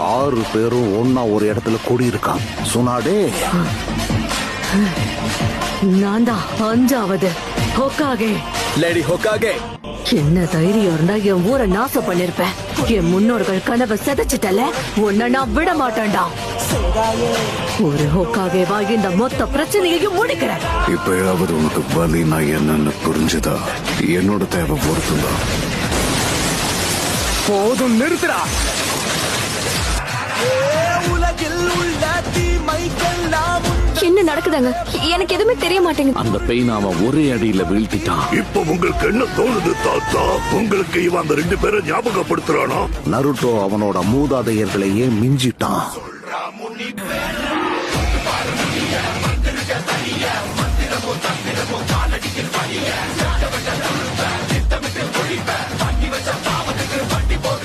6 பேரும் ஒன்னா ஒரு இடத்துல கூடியிருக்கான். சுனாடே, நான் தான் 5வது ஹோக்காகே. லேடி ஹோக்காகே, என்ன தைரியம் இருந்தா என் ஊரை நாசம் பண்ணிருப்பேன். என் முன்னோர்கள் கனவை செதைச்சிட்டல, உன்னை நான் விட மாட்டேன்டா. ஒரு ஹோக்காகேவா இந்த மொத்த பிரச்சனையையும் முடிக்கிறேன். இப்பயாவது உனக்கு பலி நான் என்னன்னு புரிஞ்சுதா? என்னோட தேவை பொறுத்துதான். போதும், நிறுத்துடா. என்ன நடக்குதாங்க? எனக்கு எதுவுமே தெரிய மாட்டேங்குது. அந்த பெயின் அவன் ஒரே அடியில வீழ்த்திட்டான். இப்போ உங்களுக்கு என்ன தோணுது தாத்தா? உங்களுக்கு இவன் அந்த 2 பேரை ஞாபகப்படுத்துறானா? நருட்டோ அவனோட மூதாதையர்களையே மிஞ்சிட்டான்.